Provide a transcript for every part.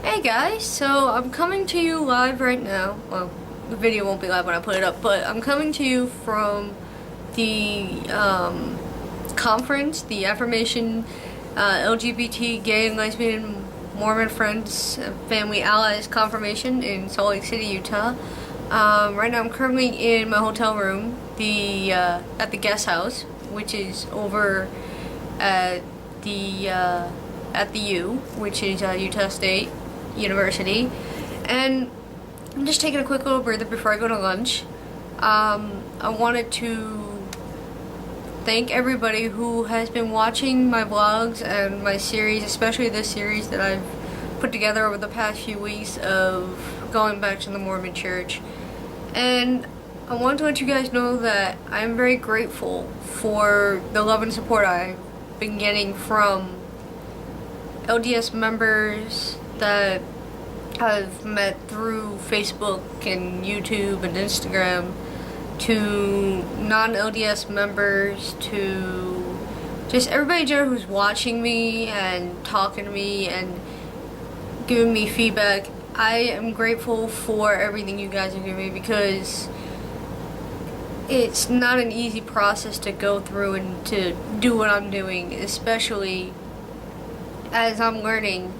Hey guys, so I'm coming to you live right now. Well, the video won't be live when I put it up, but I'm coming to you from the conference, the Affirmation LGBT, Gay and Lesbian Mormon Friends and Family Allies Confirmation in Salt Lake City, Utah. Right now I'm currently in my hotel room, at the guest house, which is over at the U, which is Utah State University, and I'm just taking a quick little breather before I go to lunch. I wanted to thank everybody who has been watching my vlogs and my series, especially this series that I've put together over the past few weeks of going back to the Mormon Church. And I want to let you guys know that I'm very grateful for the love and support I've been getting from LDS members that I've met through Facebook and YouTube and Instagram, to non-LDS members, to just everybody in general who's watching me and talking to me and giving me feedback. I am grateful for everything you guys are giving me, because it's not an easy process to go through and to do what I'm doing, especially as I'm learning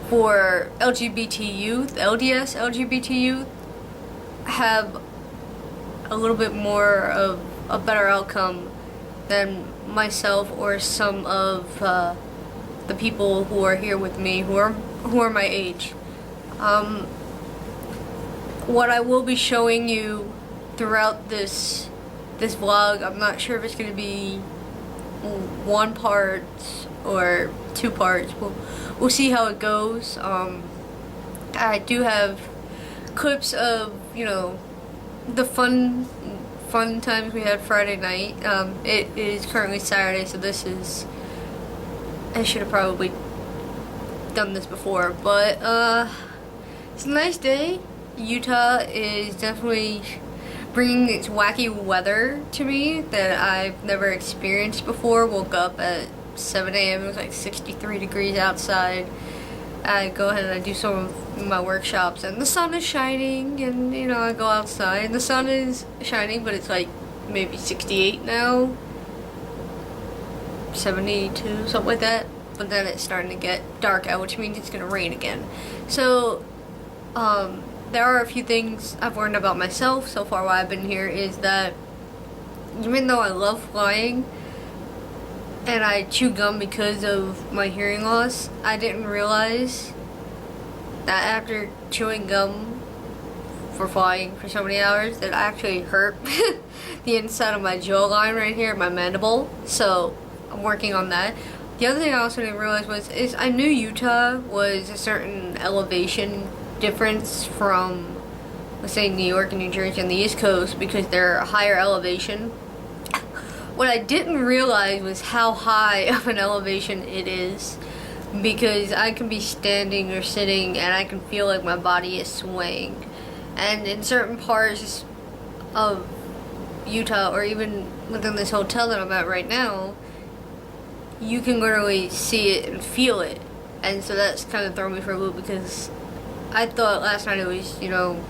for LGBT youth. LDS LGBT youth have a little bit more of a better outcome than myself or some of the people who are here with me who are my age. What I will be showing you throughout this vlog, I'm not sure if it's going to be one part or two parts. We'll see how it goes. I do have clips of, you know, the fun times we had Friday night. It is currently Saturday, so I should have probably done this before, but it's a nice day. Utah is definitely bringing its wacky weather to me that I've never experienced before. Woke up at 7 a.m. It was like 63 degrees outside. I go ahead and I do some of my workshops, and the sun is shining, and you know, I go outside and the sun is shining, but it's like maybe 68 now, 72, something like that. But then it's starting to get dark out, which means it's gonna rain again. So there are a few things I've learned about myself so far while I've been here, is that even though I love flying and I chew gum because of my hearing loss, I didn't realize that after chewing gum for flying for so many hours, that I actually hurt the inside of my jawline right here, my mandible. So I'm working on that. The other thing I also didn't realize is I knew Utah was a certain elevation difference from, let's say, New York and New Jersey and the East Coast, because they're a higher elevation. What I didn't realize was how high of an elevation it is, because I can be standing or sitting and I can feel like my body is swaying. And in certain parts of Utah, or even within this hotel that I'm at right now, you can literally see it and feel it. And so that's kind of thrown me for a loop, because I thought last night it was, you know,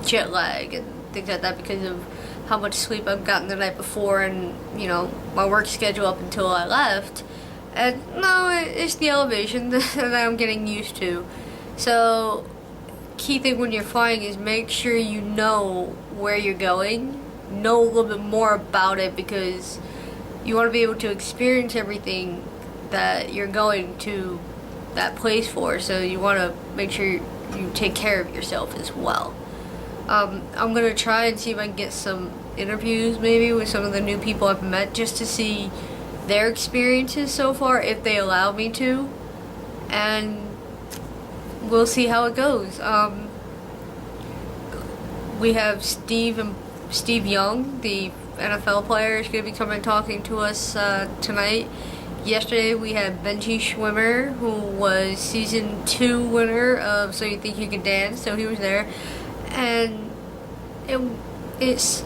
jet lag and things like that because of how much sleep I've gotten the night before, and, you know, my work schedule up until I left. And no, it's the elevation that I'm getting used to. So, key thing when you're flying is make sure you know where you're going, know a little bit more about it, because you want to be able to experience everything that you're going to that place for. So you want to make sure you take care of yourself as well. I'm going to try and see if I can get some interviews maybe with some of the new people I've met, just to see their experiences so far, if they allow me to, and we'll see how it goes. We have Steve Young, the NFL player, is going to be coming and talking to us tonight. Yesterday we had Benji Schwimmer, who was season 2 winner of So You Think You Can Dance, so he was there. And it's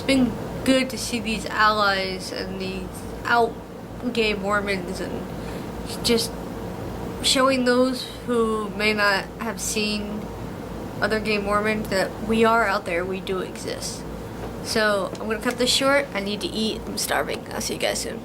been good to see these allies and these out gay Mormons and just showing those who may not have seen other gay Mormons that we are out there, we do exist. So I'm gonna cut this short. I need to eat. I'm starving. I'll see you guys soon.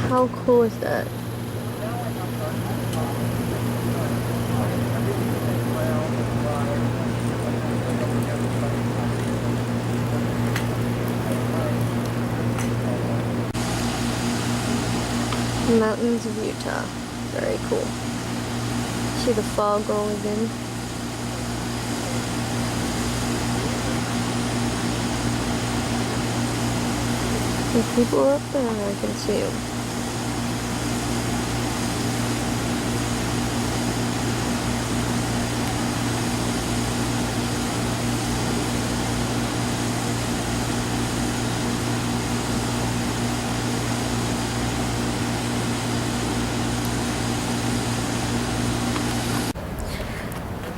How cool is that? Mountains of Utah. Very cool. See the fog rolling in. The people are up there, I can see them.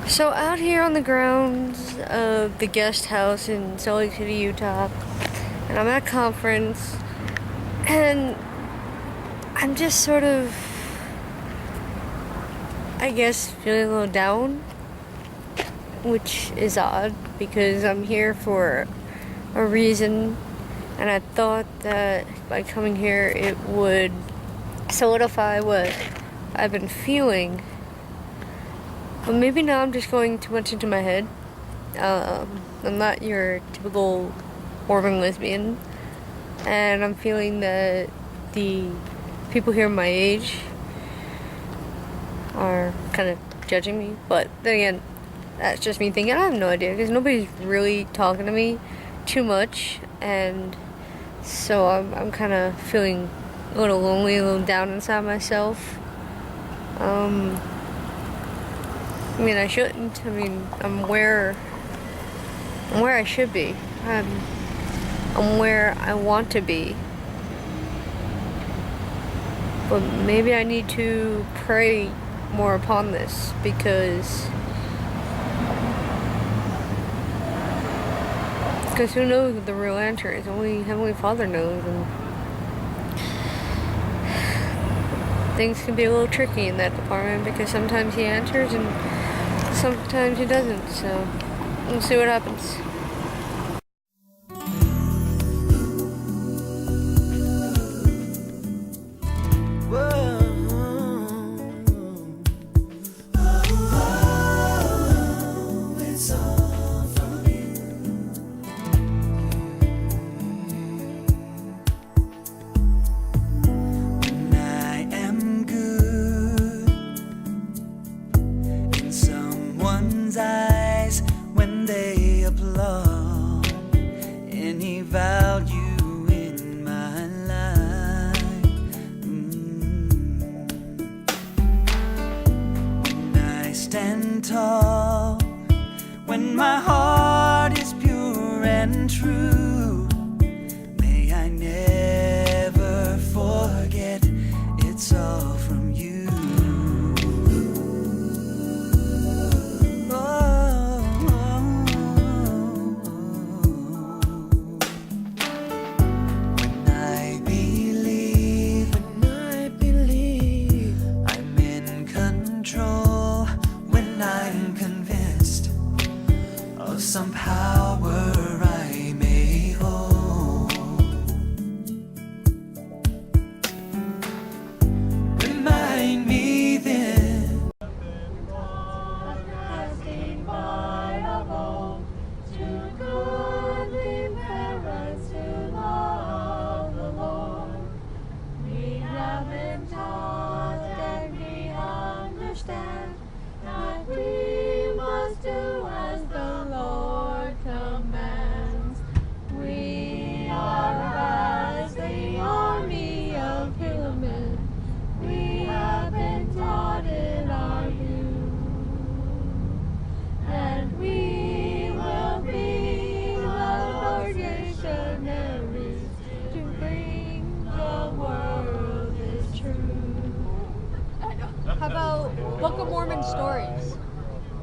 So out here on the grounds of the guest house in Salt Lake City, Utah, and I'm at a conference, and I'm just sort of, I guess, feeling a little down, which is odd because I'm here for a reason, and I thought that by coming here it would solidify what I've been feeling. But maybe now I'm just going too much into my head. I'm not your typical Mormon lesbian, and I'm feeling that the people here my age are kind of judging me. But then again, that's just me thinking. I have no idea because nobody's really talking to me too much, and so I'm kind of feeling a little lonely, a little down inside myself. I mean, I shouldn't. I mean, I'm where I should be. I'm where I want to be. But maybe I need to pray more upon this because who knows what the real answer is? Only Heavenly Father knows, and things can be a little tricky in that department because sometimes He answers and sometimes He doesn't, so we'll see what happens. Eyes when they applaud any value in my life. And I stand tall when my heart is pure and true. May I never forget it's all from you. Some power I may hold. Remind me then. Passing by of old, to goodly parents who love the Lord. We have been taught and we understand that we must do as the Lord Mormon stories.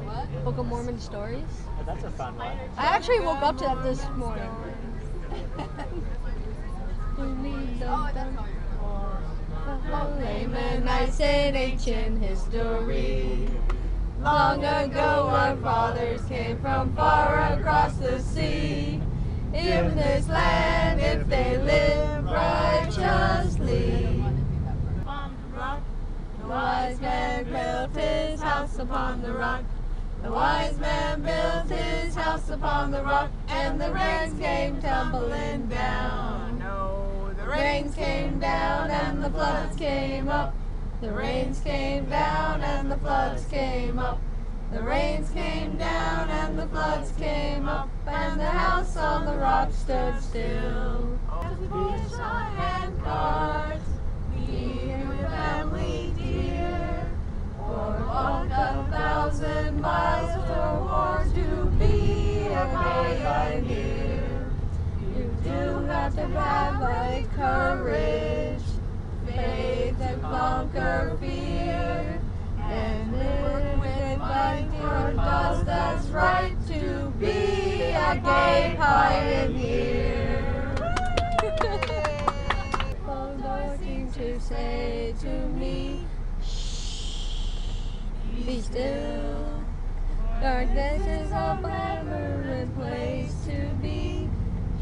What? Book of Mormon stories. Oh, that's a fun one. I actually woke up to that this morning. Lamanites in ancient history. Long ago our fathers came from far across the sea. In this land, if they live righteously. The wise man built his house upon the rock. The wise man built his house upon the rock, and the rains came tumbling down. No, the rains came down and the floods came up. The rains came down and the floods came up. The rains came down and the floods came up, and the house on the rock stood still. Bush and carts, we your family dear, or walk 1,000 miles for war to be a pioneer. You do have to have like courage, faith and conquer fear, and live with fighting your cause that's right to be a gay pioneer. Looking to say to me, shh, be still. Darkness is a glamorous place to be.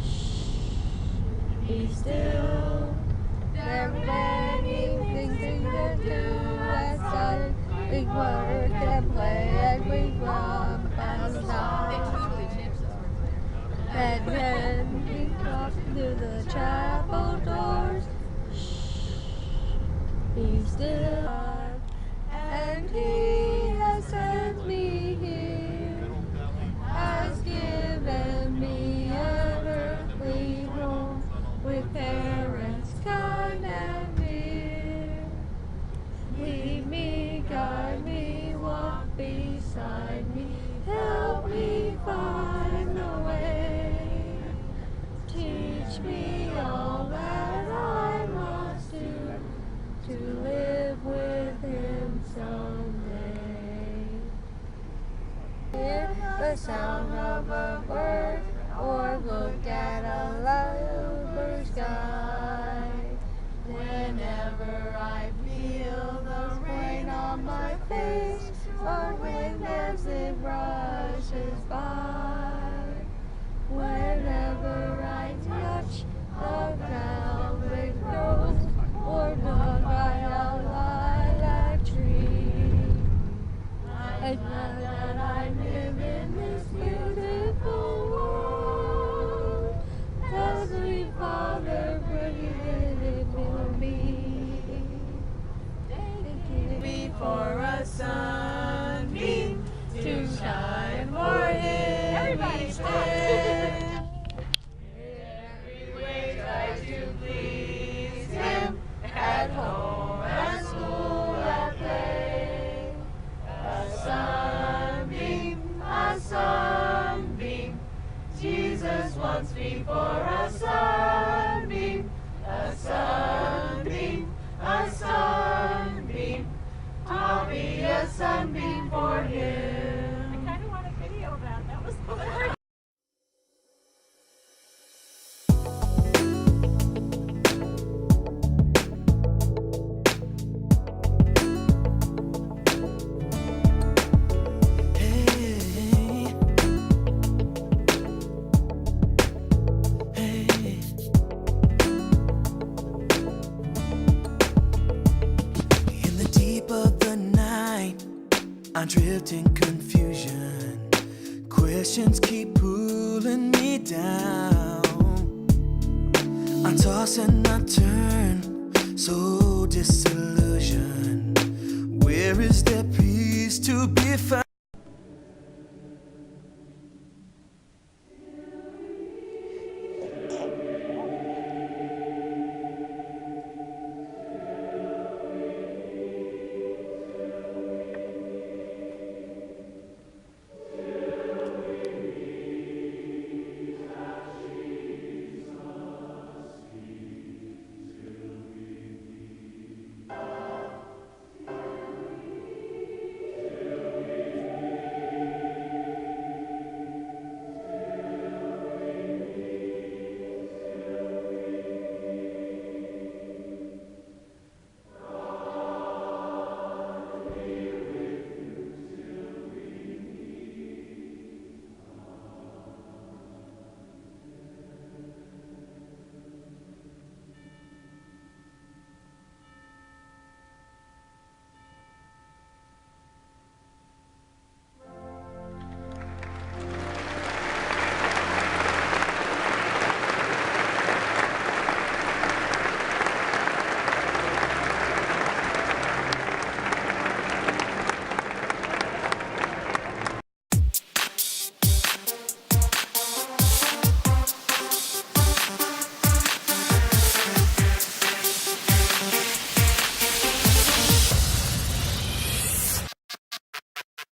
Shh, be still. There are many things to do outside. We work and play and we run and stop. And then we walk through the chapel doors. Shh, be still. And he has sent me here, has given me an earthly home with parents kind and dear. Lead me, guide me, walk beside me, help me find the way. Teach me all that I must do to live with him someday. Hear the sound of a bird or look at a lover sky. Whenever I feel the rain on my face, or wind as it rushes by. Whenever I touch the ground with rose, or look by a lilac tree, I know that I live in this beautiful world. The sweet Father created it for me. For a sunbeam to shine for him each day. Every way try to please him, at home, at school, at play. A sunbeam, Jesus wants me for a sunbeam, a sunbeam, a sunbeam. I'll be a sunbeam for him. I kind of want a video of that. That was cool. I drift in confusion. Questions keep pulling me down. I toss and I turn, so disillusioned. Where is there peace to be found?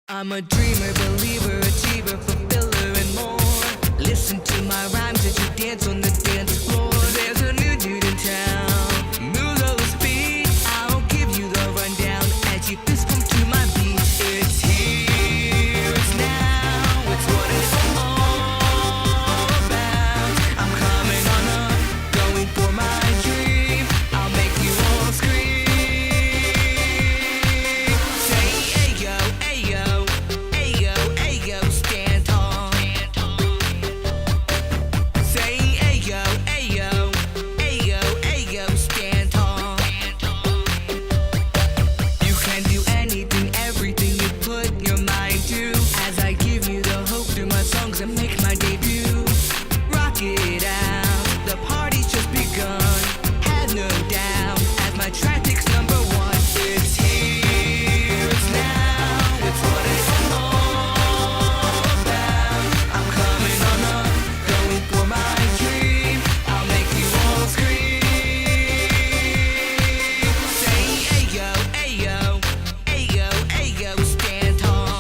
I'm a dreamer, believer, achiever, fulfiller, and more. Listen to my rhymes as you dance on the dance floor. There's a new dude in town. Move those feet. I'll give you the rundown as you fist bump to my beat. It's here, it's now, it's what it's all about. I'm coming on up, going for my dream. I'll make you all scream. Say ayo, ayo, ayo, ayo, stand tall. Say ayo, ayo, ayo, ayo, stand tall. You can do anything, everything you put your mind to. As I give you the hope through my songs and make my debut. Rock it out, the party's just begun. Have no doubt, as my track takes number one. It's here, it's now, it's what it's all about. I'm coming on up, going for my dream. I'll make you all scream. Say ayo, ayo, ayo, ayo, stand tall.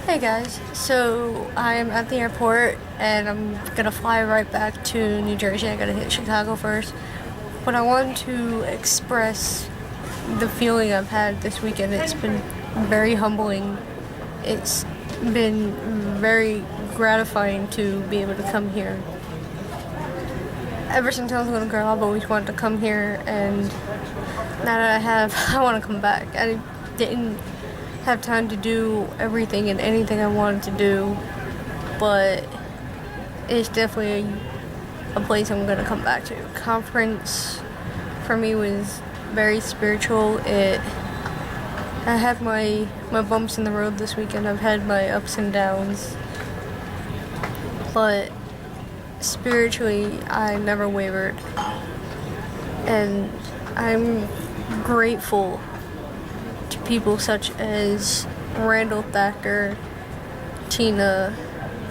Hey guys, so I'm at the airport and I'm gonna fly right back to New Jersey. I gotta hit Chicago first. But I want to express the feeling I've had this weekend. It's been very humbling. It's been very gratifying to be able to come here. Ever since I was a little girl, I've always wanted to come here, and now that I have, I want to come back. I didn't have time to do everything and anything I wanted to do, but it's definitely a place I'm gonna come back to. Conference for me was very spiritual. I had my bumps in the road this weekend. I've had my ups and downs, but spiritually I never wavered, and I'm grateful to people such as Randall Thacker, Tina,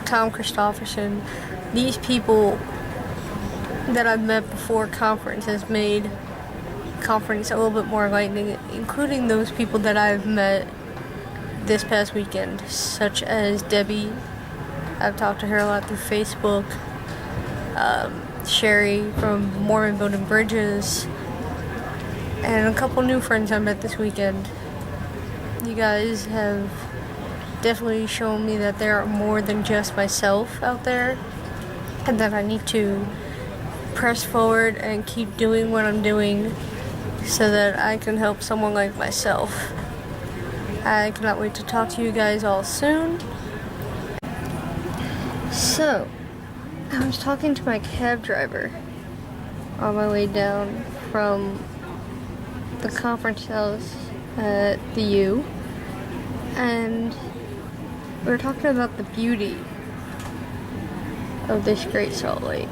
Tom Christofferson. These people that I've met before conference has made conference a little bit more enlightening, including those people that I've met this past weekend, such as Debbie. I've talked to her a lot through Facebook. Sherry from Mormon Building Bridges, and a couple new friends I met this weekend. You guys have definitely shown me that there are more than just myself out there, and that I need to press forward and keep doing what I'm doing so that I can help someone like myself. I cannot wait to talk to you guys all soon. So, I was talking to my cab driver on my way down from the conference house at the U, and we were talking about the beauty of this Great Salt Lake.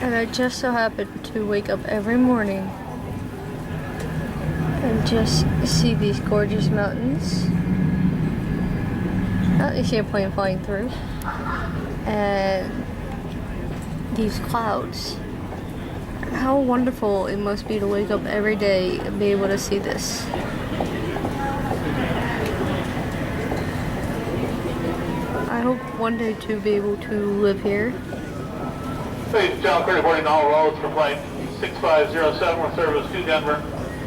And I just so happened to wake up every morning and just see these gorgeous mountains. You see a plane flying through, and these clouds. How wonderful it must be to wake up every day and be able to see this. I hope one day to be able to live here. Please, John 3049, all roads for plane 6507 with service to Denver.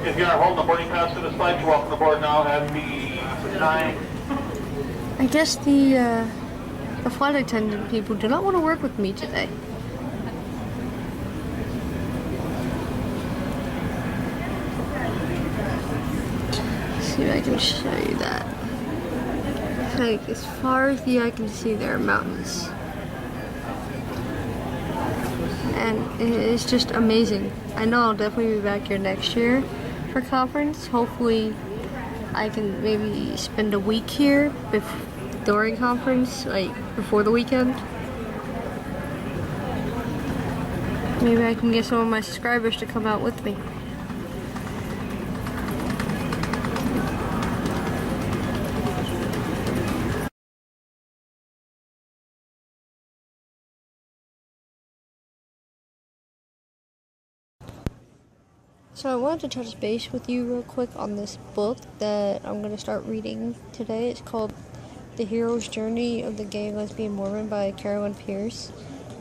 If you are holding a boarding pass for this flight, you're welcome to board now at the 9. I guess the flight attendant people do not want to work with me today. See if I can show you that. Like, as far as the eye can see, there are mountains. And it's just amazing. I know I'll definitely be back here next year for conference. Hopefully I can maybe spend a week here during conference, like before the weekend. Maybe I can get some of my subscribers to come out with me. So I wanted to touch base with you real quick on this book that I'm going to start reading today. It's called The Hero's Journey of the Gay and Lesbian Mormon by Carolyn Pierce.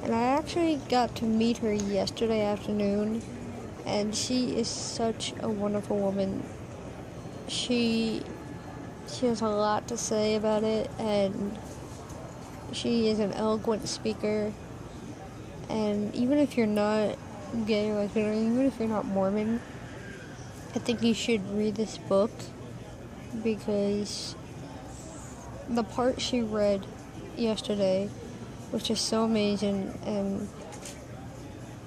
And I actually got to meet her yesterday afternoon, and she is such a wonderful woman. She has a lot to say about it, and she is an eloquent speaker. And even if you're not gay or lesbian, or even if you're not Mormon, I think you should read this book, because the part she read yesterday was just so amazing, and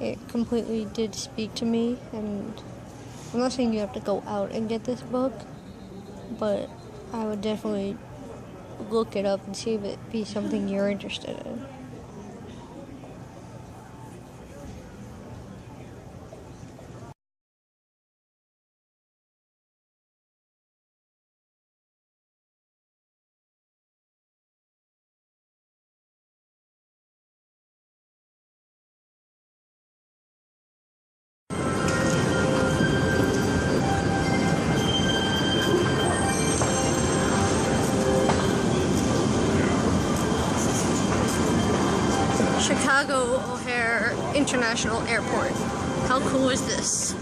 it completely did speak to me. And I'm not saying you have to go out and get this book, but I would definitely look it up and see if it be something you're interested in. Chicago O'Hare International Airport. How cool is this?